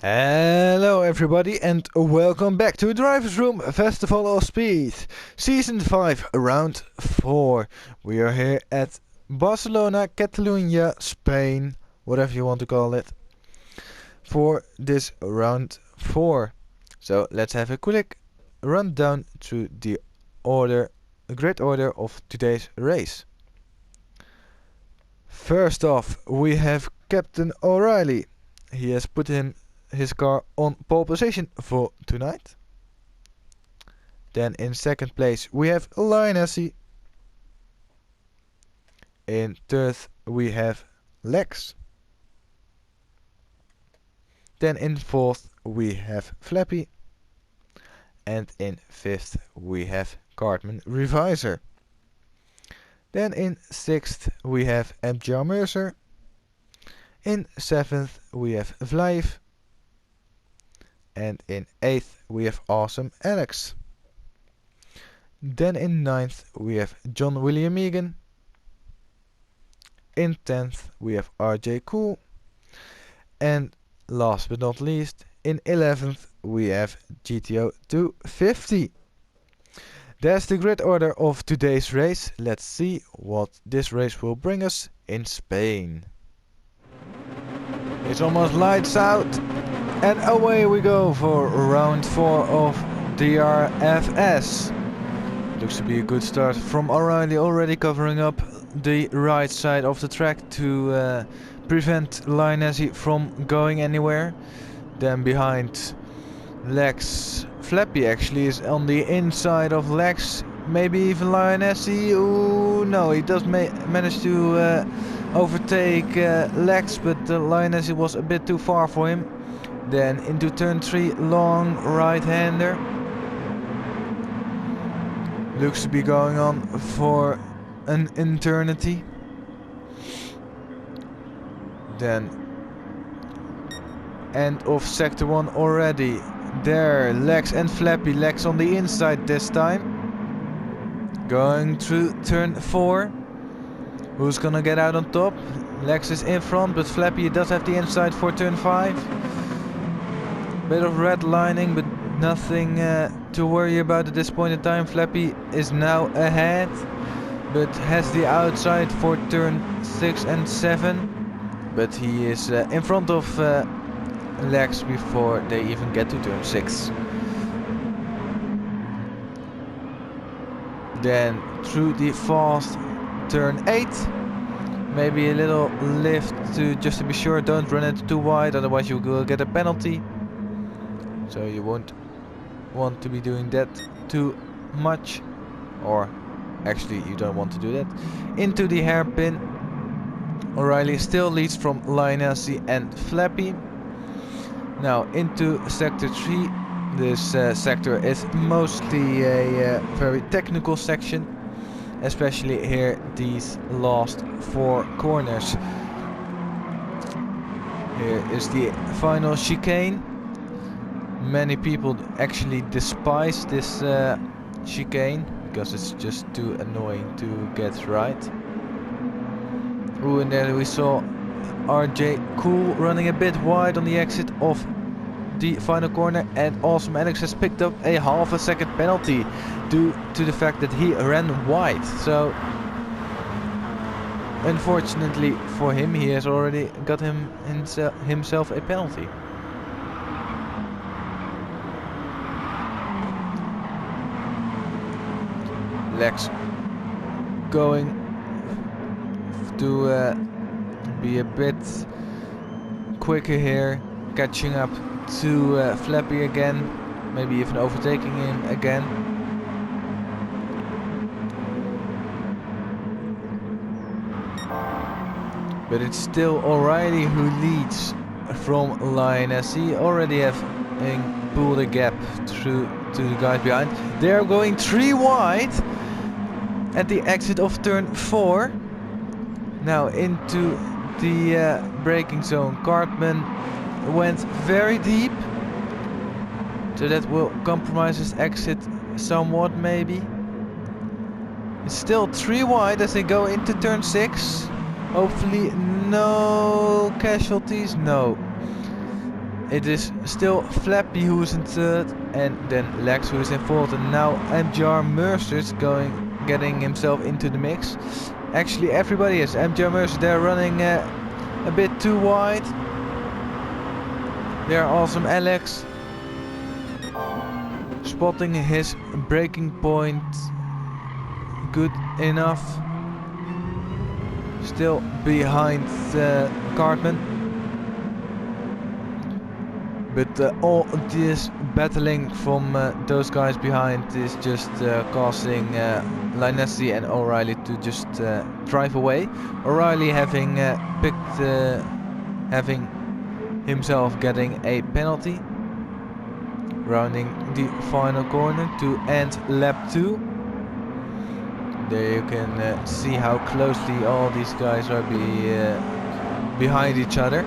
Hello everybody and welcome back to Driversroom Festival of Speed Season 5 Round 4. We are here at Barcelona, Catalunya, Spain, whatever you want to call it, for this Round 4. So let's have a quick rundown through the grid order of today's race. First off, we have Captain O'Reilly. He has put his car on pole position for tonight. Then in second place we have Lionessy. In third we have Lex. Then in fourth we have Flappy. And in fifth we have Cartman Reviser. Then in sixth we have MJR Mercer. In seventh we have Vlijf. And in 8th we have Awesome Alex. Then in 9th we have John William Egan. In 10th we have RJ Cool. And last but not least, in 11th we have GTO 250. That's the grid order of today's race. Let's see what this race will bring us in Spain. It's almost lights out. And away we go for round 4 of DRFS. Looks to be a good start from O'Reilly, already covering up the right side of the track to prevent Lionessy from going anywhere. Then behind Lex, Flappy actually is on the inside of Lex. Maybe even Lionessy. Ooh, no, he does manage to overtake Lex, but Lionessy was a bit too far for him. Then into turn 3, long right-hander. Looks to be going on for an eternity. Then end of sector 1 already. There, Lex and Flappy. Lex on the inside this time. Going through turn 4. Who's gonna get out on top? Lex is in front, but Flappy does have the inside for turn 5. Bit of red lining, but nothing to worry about at this point in time. Flappy is now ahead, but has the outside for turn 6 and 7. But he is in front of Lex before they even get to turn 6. Then through the fast turn 8. Maybe a little lift just to be sure, don't run it too wide, otherwise you will get a penalty. So you won't want to be doing that too much, or actually you don't want to do that. Into the hairpin. O'Reilly still leads from Lionessy and Flappy. Now into sector 3. This sector is mostly a very technical section, especially here these last 4 corners. Here is the final chicane. Many people actually despise this chicane because it's just too annoying to get right. Ooh, and there we saw RJ Cool running a bit wide on the exit of the final corner, and Awesome Alex has picked up a half a second penalty due to the fact that he ran wide. So unfortunately for him, he has already got himself a penalty. Lex going to be a bit quicker here, catching up to Flappy again, maybe even overtaking him again. But it's still O'Reilly who leads from Lionessy, already having pulled a gap through to the guys behind. They are going 3 wide at the exit of turn 4. Now into the braking zone. Cartman went very deep, so that will compromise his exit somewhat maybe. It's still 3 wide as they go into turn 6. Hopefully no casualties, no. it is still Flappy who is in third, and then Lex who is in fourth, and now MJR Mercer is getting himself into the mix. Actually everybody is. MJR Mercer, they're running a bit too wide. They're awesome. Alex spotting his braking point good enough. Still behind Cartman. But all this battling from those guys behind is just causing Linesi and O'Reilly to just drive away. O'Reilly having having himself getting a penalty. Rounding the final corner to end lap 2. There you can see how closely all these guys are behind each other.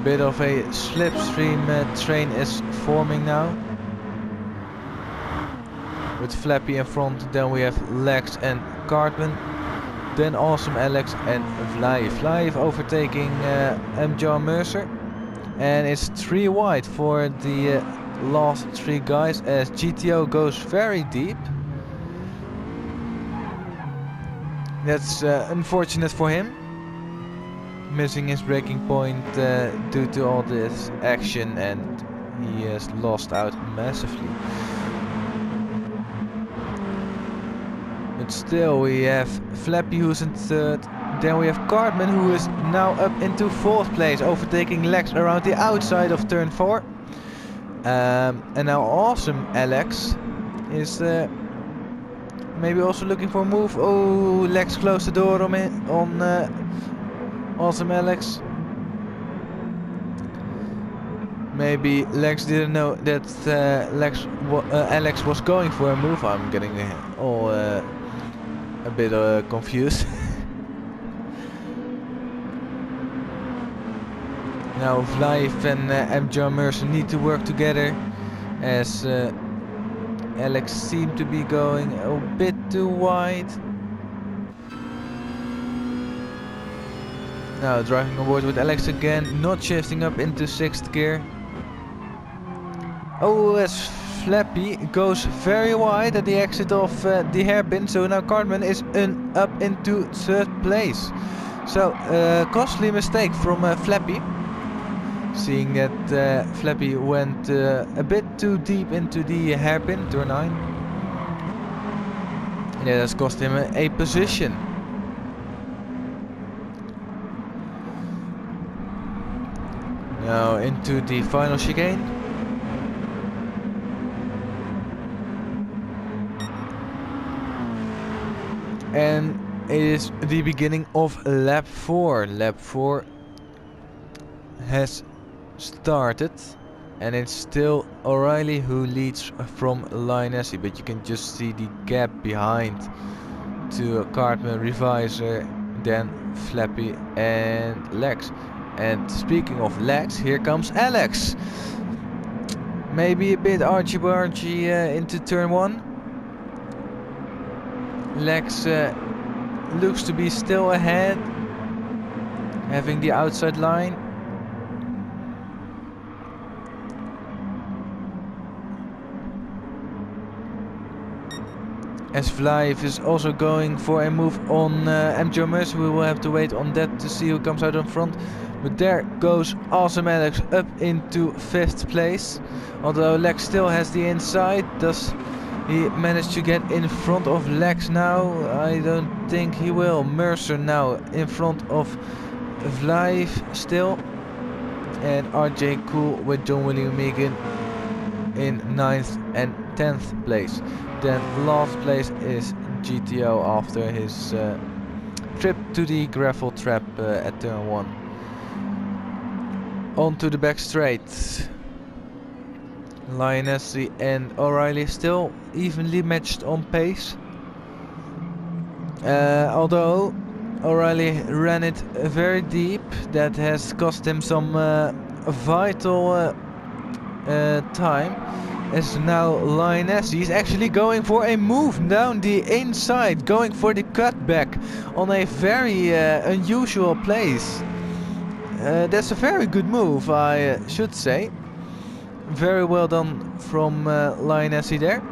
Bit of a slipstream train is forming now. With Flappy in front, then we have Lex and Cartman. Then Awesome Alex and Vlaev. Vlaev overtaking MJR Mercer. And it's 3 wide for the last 3 guys as GTO goes very deep. That's unfortunate for him. Missing his braking point due to all this action, and he has lost out massively. But still we have Flappy who's in third. Then we have Cartman who is now up into 4th place, overtaking Lex around the outside of turn 4. And now Awesome Alex is maybe also looking for a move. Oh, Lex closed the door on Awesome Alex. Maybe Lex didn't know that Alex was going for a move. I'm getting all a bit confused. Now Vlaev and MJR Mercer need to work together as Alex seemed to be going a bit too wide. Now driving on board with Alex again, not shifting up into 6th gear. Oh, as Flappy goes very wide at the exit of the hairpin, so now Cartman is up into 3rd place. So costly mistake from Flappy. Seeing that Flappy went a bit too deep into the hairpin, turn 9. And that has cost him a position. Now into the final chicane. And it is the beginning of lap 4. Lap 4 has started, and it's still O'Reilly who leads from Linesi, but you can just see the gap behind to Cartman, Revisor, then Flappy and Lex. And speaking of Lex, here comes Alex. Maybe a bit argy-bargy into turn 1. Lex looks to be still ahead, having the outside line. As Vlaev is also going for a move on MJR Mercer, we will have to wait on that to see who comes out in front. But there goes Awesome Alex up into 5th place. Although Lex still has the inside. Does he manage to get in front of Lex now? I don't think he will. Mercer now in front of Vlaev still. And RJ Cool with John William Megan in 9th and 10th place. Then last place is GTO after his trip to the gravel trap at turn 1. On to the back straight. Linesi and O'Reilly still evenly matched on pace. Although O'Reilly ran it very deep, that has cost him some vital time. As now Linesi is actually going for a move down the inside, going for the cutback on a very unusual place. That's a very good move, I should say. Very well done from Lionessi there.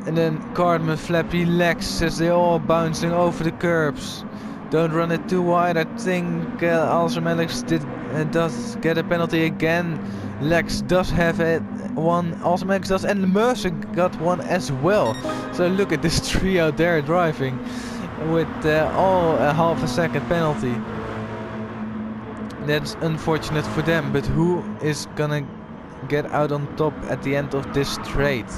And then Cartman, Flappy, Lex as they all bouncing over the curbs. Don't run it too wide. I think Awesome Alex does get a penalty again. Lex does have one, Awesome Alex does, and Mercer got one as well. So look at this trio there driving with all a half a second penalty. That's unfortunate for them, but who is gonna get out on top at the end of this straight?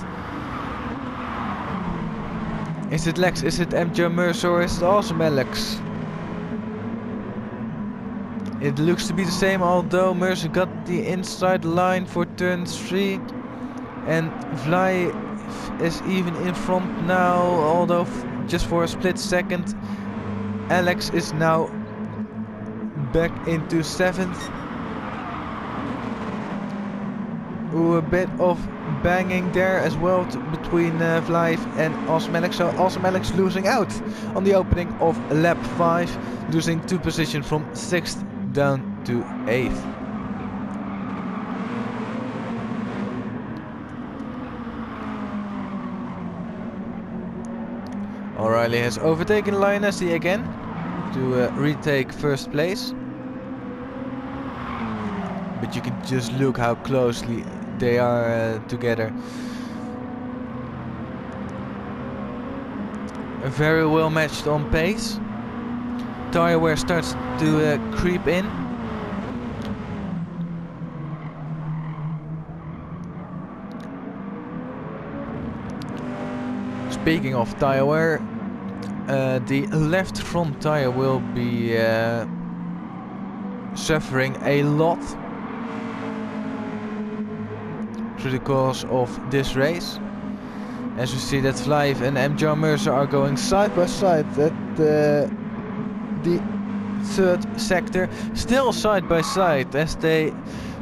Is it Lex, is it MJ Mercer, or is it Awesome Alex? It looks to be the same, although Mercer got the inside line for turn 3. And Vlai is even in front now, although just for a split second. Alex is now back into 7th. Ooh, a bit of banging there as well between Vlai and Awesome Alex. So Awesome Alex losing out on the opening of lap 5, losing 2 positions from 6th down to 8th. O'Reilly has overtaken Lionessi again to retake 1st place. But you can just look how closely they are together. Very well matched on pace. Tire wear starts to creep in. Speaking of tire wear, the left front tire will be suffering a lot through the course of this race. As you see that Vlai and MJ Mercer are going side by side at the 3rd sector, still side by side as they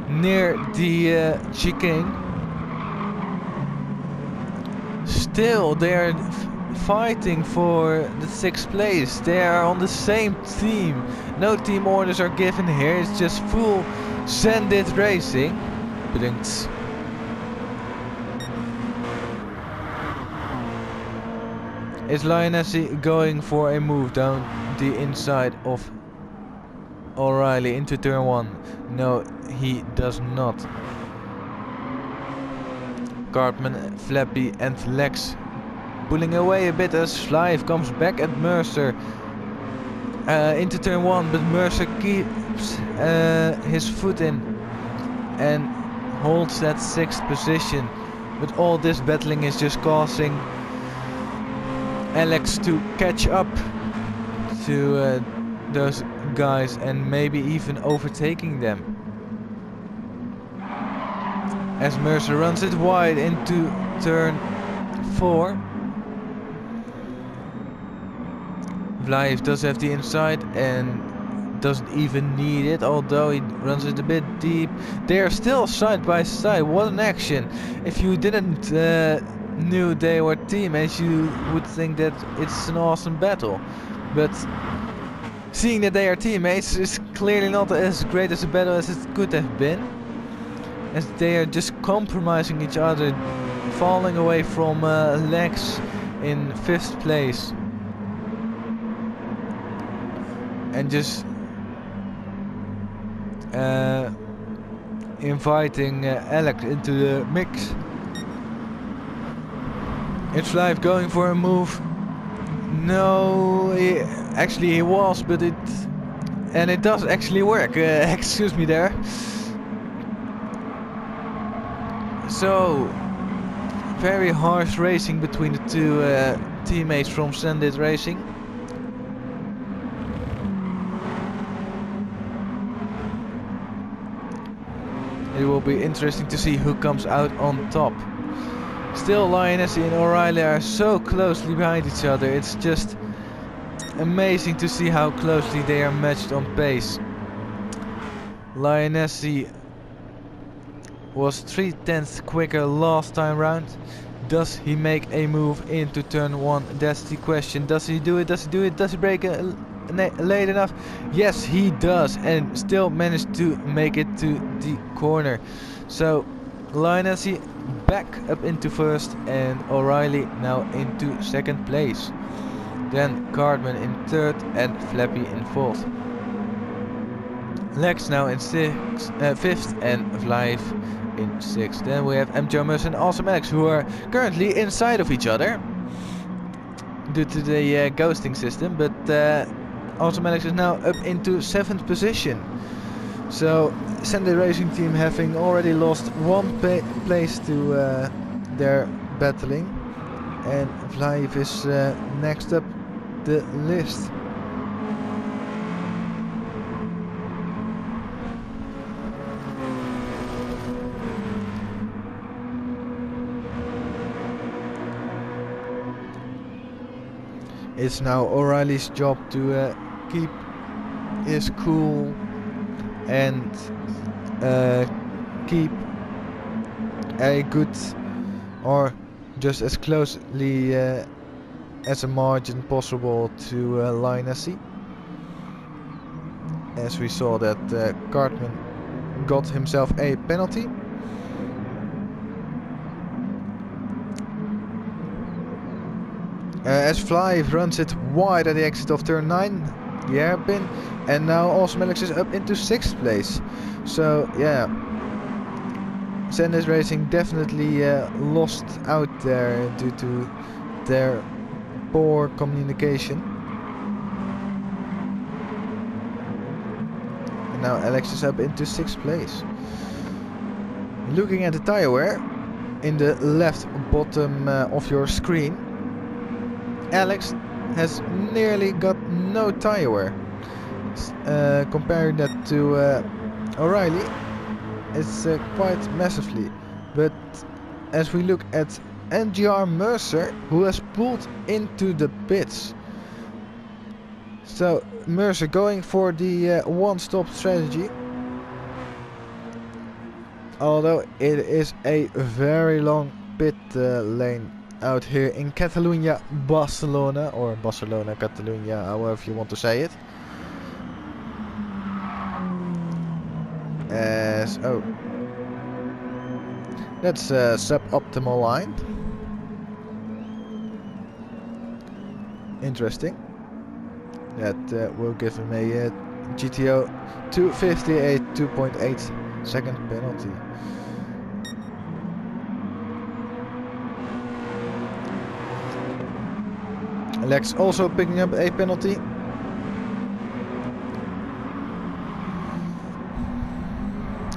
near the chicane. Still they are fighting for the 6th place. They are on the same team. No team orders are given here, it's just full Sandit racing. Blinks. Is Lionessi going for a move down the inside of O'Reilly into turn 1? No, he does not. Cartman, Flappy and Lex pulling away a bit as Vlai comes back at Mercer into turn 1, but Mercer keeps his foot in and holds that 6th position. But all this battling is just causing Alex to catch up to those guys and maybe even overtaking them. As Mercer runs it wide into turn 4. Vlai does have the inside and doesn't even need it, although he runs it a bit deep. They are still side by side. What an action! If you didn't knew they were teammates, you would think that it's an awesome battle. But seeing that they are teammates is clearly not as great as a battle as it could have been. As they are just compromising each other, falling away from Lex in 5th place. And just inviting Alex into the mix. It's Vlai going for a move. No, actually he was, but it does actually work. Excuse me there. So very harsh racing between the two teammates from Sandit Racing. It will be interesting to see who comes out on top. Still, Lionessi and O'Reilly are so closely behind each other. It's just amazing to see how closely they are matched on pace. Lionessi was 3/10 quicker last time round. Does he make a move into turn 1? That's the question. Does he do it? Does he do it? Does he brake late enough? Yes, he does, and still managed to make it to the corner. So Lionessy back up into first, and O'Reilly now into second place. Then Cartman in third and Flappy in fourth. Lex now in fifth and Flive in sixth. Then we have MJ and Awesome Alex, who are currently inside of each other due to the ghosting system, but Awesome Alex is now up into 7th position. So Sunday Racing Team having already lost one place to their battling, and Flive is next up the list. It's now O'Reilly's job to keep his cool and keep a good, or just as closely as a margin possible to Lionessy. As we saw that Cartman got himself a penalty. As Flive runs it wide at the exit of turn 9, the hairpin, and now Awesome Alex is up into 6th place. So yeah, Sanders Racing definitely lost out there due to their poor communication. And now Alex is up into 6th place. Looking at the tire wear in the left bottom of your screen, Alex has nearly got no tire wear. Comparing that to O'Reilly, it's quite massively. But as we look at NGR Mercer, who has pulled into the pits. So Mercer going for the one-stop strategy. Although it is a very long pit lane out here in Catalunya, Barcelona, or Barcelona, Catalunya, however you want to say it. That's a suboptimal line. Interesting. That will give him a GTO 250, a 2.8 second penalty. Lex also picking up a penalty.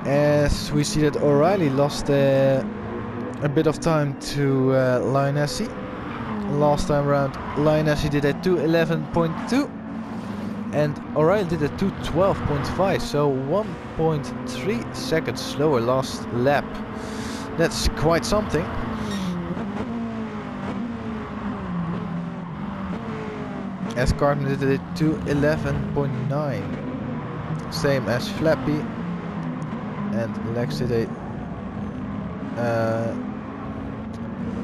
As we see that O'Reilly lost a bit of time to Lionessy. Last time around, Lionessy did a 2:11.2 and O'Reilly did a 2:12.5, so 1.3 seconds slower last lap. That's quite something. As Cartman did a 2:11.9, same as Flappy, and Lex did a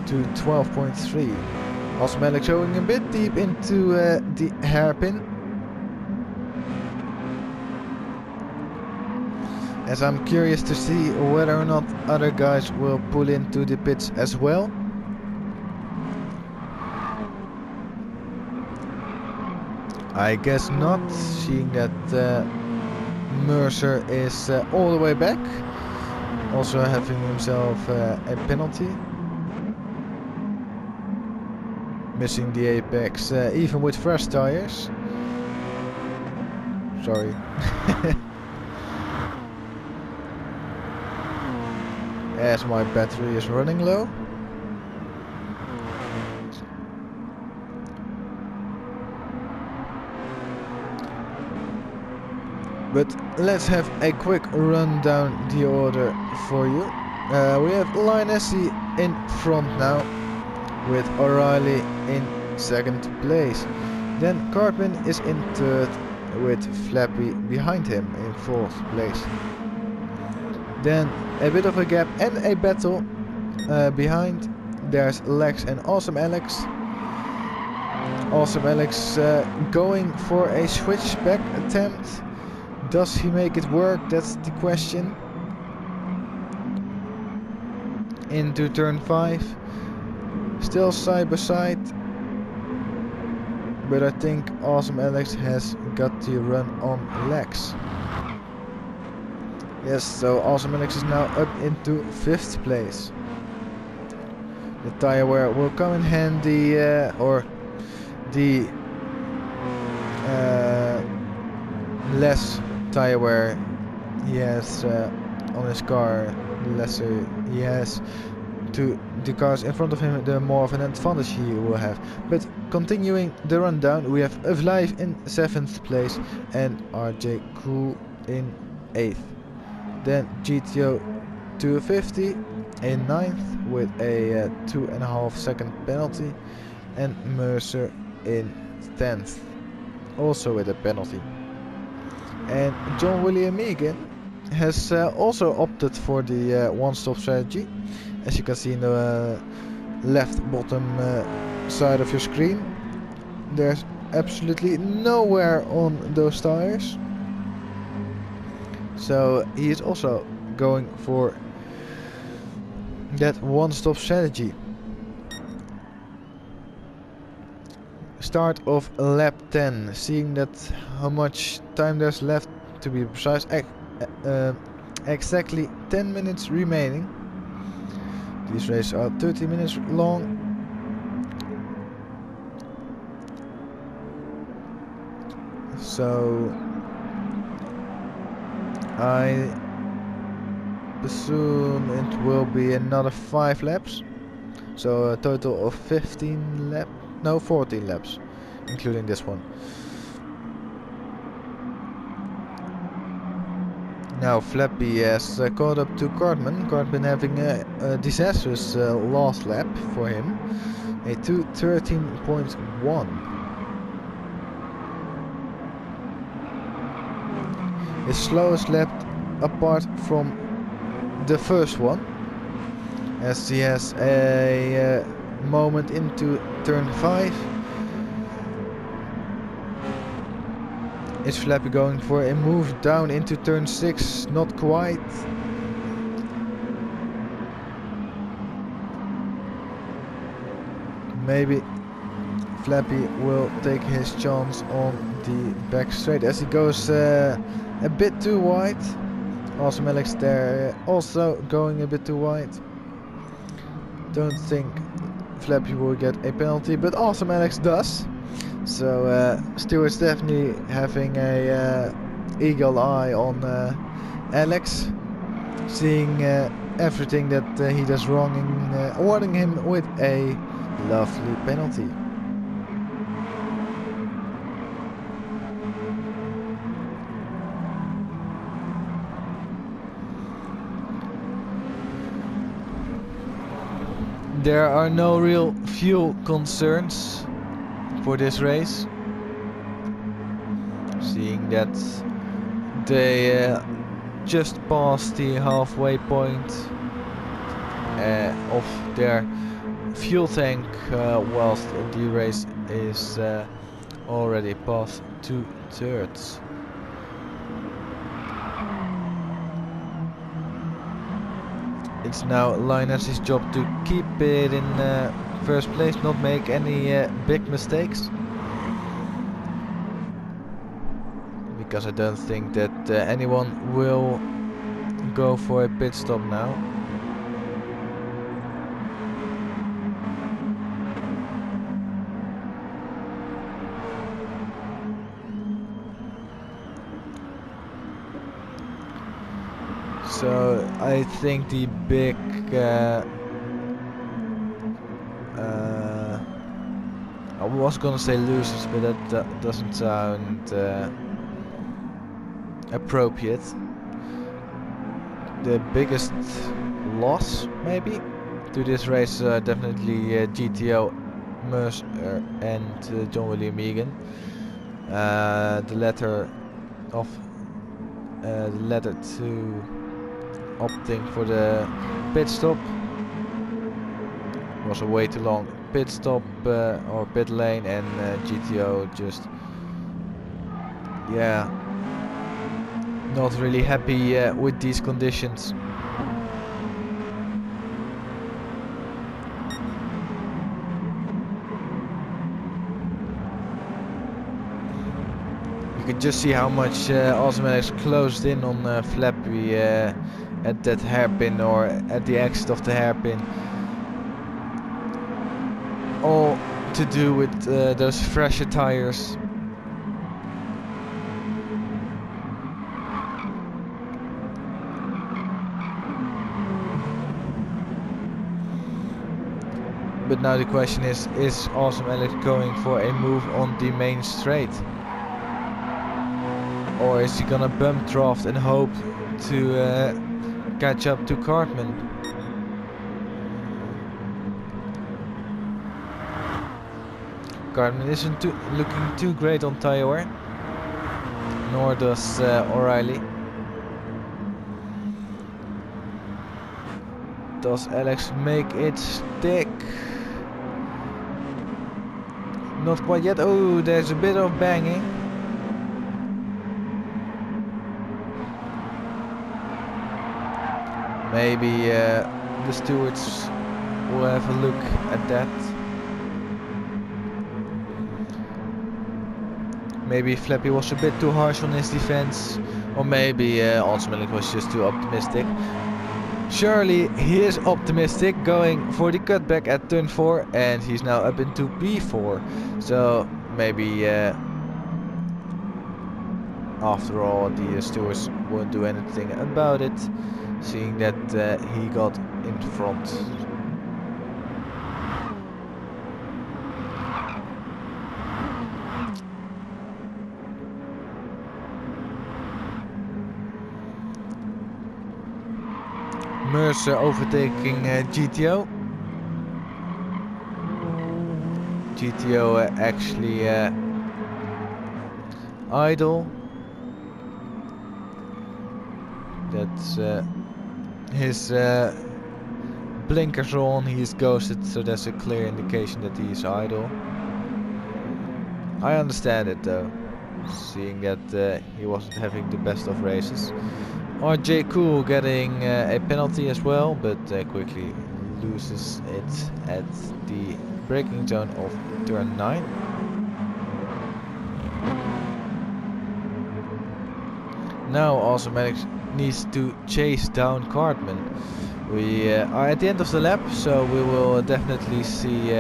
2:12.3. Awesome Alex showing a bit deep into the hairpin. As I'm curious to see whether or not other guys will pull into the pits as well. I guess not, seeing that Mercer is all the way back, also having himself a penalty. Missing the apex even with fresh tires. Sorry. As my battery is running low. But let's have a quick run down the order for you. We have Lionessy in front now, with O'Reilly in second place. Then Cartman is in third, with Flappy behind him in fourth place. Then a bit of a gap and a battle behind there's Lex and Awesome Alex. Awesome Alex going for a switchback attempt. Does he make it work? That's the question. Into turn 5. Still side by side. But I think Awesome Alex has got the run on Lex. Yes, so Awesome Alex is now up into 5th place. The tire wear will come in handy, or the less tire wear he has on his car, the lesser he has to the cars in front of him, the more of an advantage he will have. But continuing the rundown, we have Live in 7th place and RJ Cool in 8th. Then GTO 250 in 9th with a 2.5 second penalty, and Mercer in 10th, also with a penalty. And John William Megan has also opted for the one-stop strategy, as you can see in the left bottom side of your screen. There's absolutely nowhere on those tires, so he is also going for that one-stop strategy. Start of lap 10, seeing that how much time there's left, to be precise, exactly 10 minutes remaining. These races are 30 minutes long. So I assume it will be another 5 laps. So a total of 14 laps, including this one. Now Flappy has caught up to Cartman. Cartman having a disastrous last lap for him. A 2:13.1. His slowest lap apart from the first one, as he has a moment into turn 5. Is Flappy going for a move down into turn 6? Not quite. Maybe Flappy will take his chance on the back straight as he goes a bit too wide. Awesome Alex there also going a bit too wide. Don't think Flappy will get a penalty, but Awesome Alex does. So Stewart's definitely having a eagle eye on Alex, seeing everything that he does wrong and awarding him with a lovely penalty. There are no real fuel concerns for this race, seeing that they just passed the halfway point of their fuel tank, whilst the race is already past 2/3. It's now Linus' job to keep it in first place, not make any big mistakes, because I don't think that anyone will go for a pit stop now. So I think the big I was gonna say losers, but that doesn't sound appropriate. The biggest loss maybe to this race definitely GTO, Mercer and John William Megan. The latter two opting for the pit stop, was a way too long pit stop or pit lane, and GTO just, yeah, not really happy with these conditions. You can just see how much Awesome Alex closed in on Flappy at that hairpin, or at the exit of the hairpin. All to do with those fresher tires. But now the question is Awesome Alex going for a move on the main straight? Or is he gonna bump draft and hope to catch up to Cartman? Cartman isn't looking too great on tire wear, nor does O'Reilly. Does Alex make it stick? Not quite yet. Oh, there's a bit of banging. Maybe the stewards will have a look at that. Maybe Flappy was a bit too harsh on his defense, or maybe Awesome Alex was just too optimistic. Surely he is optimistic, going for the cutback at turn 4, and he's now up into P4. So maybe after all the stewards won't do anything about it, seeing that he got in front. Mercer overtaking GTO. GTO actually idle. That's his blinkers are on, he is ghosted, so that's a clear indication that he is idle. I understand it though, seeing that he wasn't having the best of races. RJ Cool getting a penalty as well, but quickly loses it at the braking zone of turn 9. Now Awesome Alex needs to chase down Cartman. We are at the end of the lap, so we will definitely see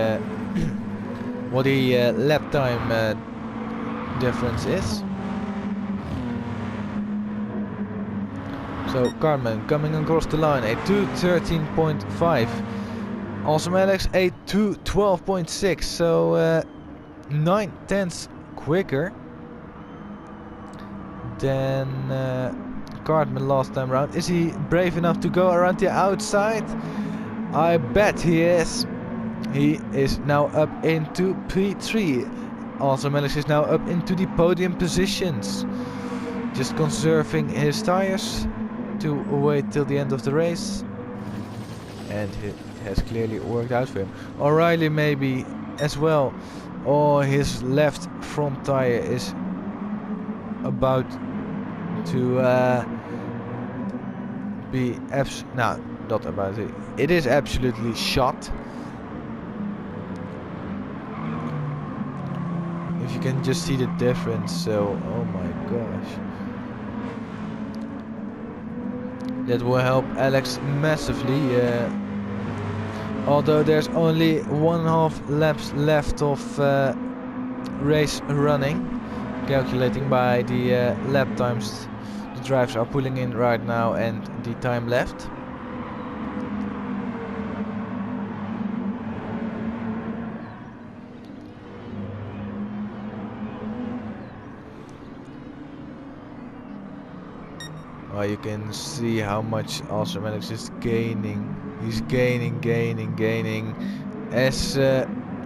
what the lap time difference is. So Cartman coming across the line, a 2:13.5. Awesome Alex a 2:12.6, so 9/10 quicker than Cartman last time round. Is he brave enough to go around the outside? I bet he is. He is now up into P3. Awesome Alex is now up into the podium positions. Just conserving his tires to wait till the end of the race, and it has clearly worked out for him. O'Reilly maybe as well. Oh, his left front tire is about to be not about it. It is absolutely shot. If you can just see the difference, so oh my gosh. That will help Alex massively, although there's only 1.5 laps left of race running, calculating by the lap times the drivers are pulling in right now and the time left. You can see how much Awesome Alex is gaining. He's gaining. As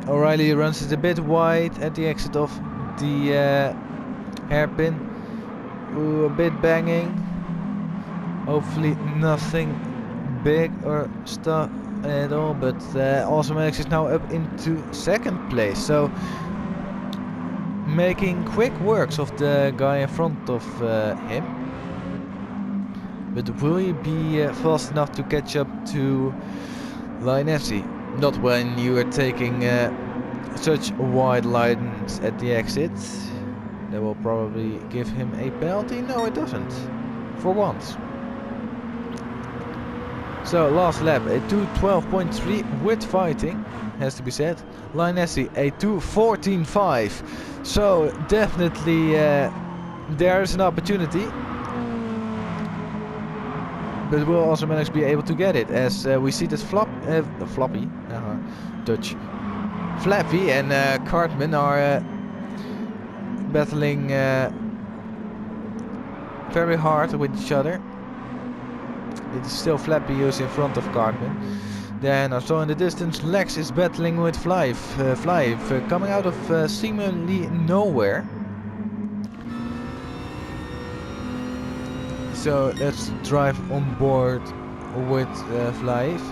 O'Reilly runs it a bit wide at the exit of the hairpin. Ooh, a bit banging. Hopefully nothing big or stuff at all, but Awesome Alex is now up into second place. So making quick works of the guy in front of him. But will he be fast enough to catch up to Lionessy? Not when you are taking such wide lines at the exit. That will probably give him a penalty. No, it doesn't. For once. So last lap, a 2:12.3 with fighting, has to be said. Lionessy, a 2:14.5. So definitely there is an opportunity. But will also manage to be able to get it, as we see that Flappy and Cartman are battling very hard with each other. It is still Flappy who's in front of Cartman. Then I saw in the distance Lex is battling with Flive. Coming out of seemingly nowhere. So let's drive on board with Flive.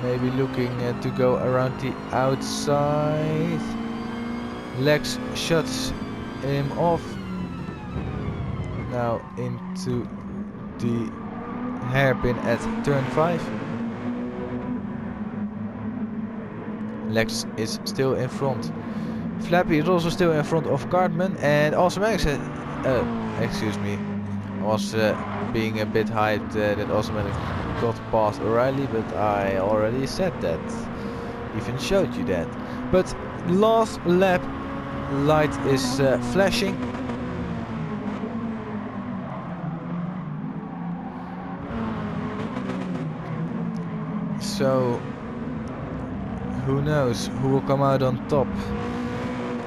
Maybe looking to go around the outside. Lex shuts him off. Now into the hairpin at turn 5. Lex is still in front. Flappy is also still in front of Cartman, and also Max. Excuse me, I was being a bit hyped that also got past O'Reilly, but I already said that. Even showed you that. But last lap light is flashing. So who knows who will come out on top.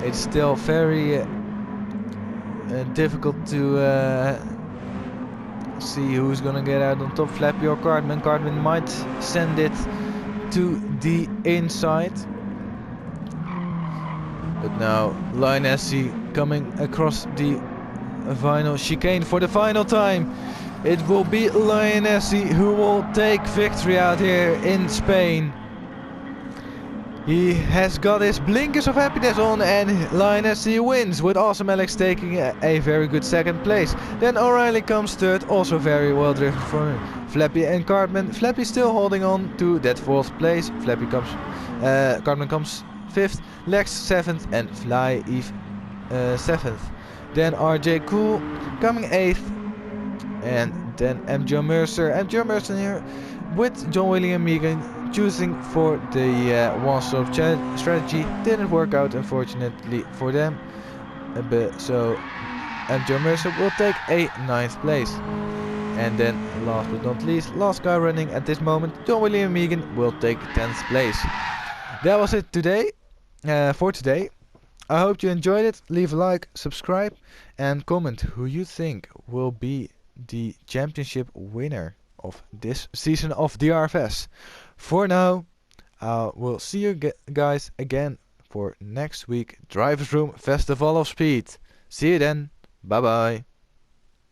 It's still very difficult to see who's gonna get out on top, Flappy or Cartman. Cartman might send it to the inside. But now Lionessy coming across the final chicane for the final time. It will be Lionessy who will take victory out here in Spain. He has got his blinkers of happiness on, and Lionessy wins, with Awesome Alex taking a very good second place. Then O'Reilly comes third, also very well driven for him. Flappy and Cartman. Flappy still holding on to that fourth place. Cartman comes fifth, Lex seventh, and Fly Eve seventh. Then RJ Cool coming eighth, and then MJ Mercer. MJ Mercer here with John William Megan choosing for the one-stop strategy. Didn't work out, unfortunately for them. So MJ Mercer will take a 9th place. And then last but not least, last guy running at this moment, John William Megan, will take 10th place. That was it today, for today. I hope you enjoyed it. Leave a like, subscribe, and comment who you think will be the championship winner of this season of DRFS. For now, we'll see you guys again for next week Driversroom Festival of Speed. See you then. Bye bye.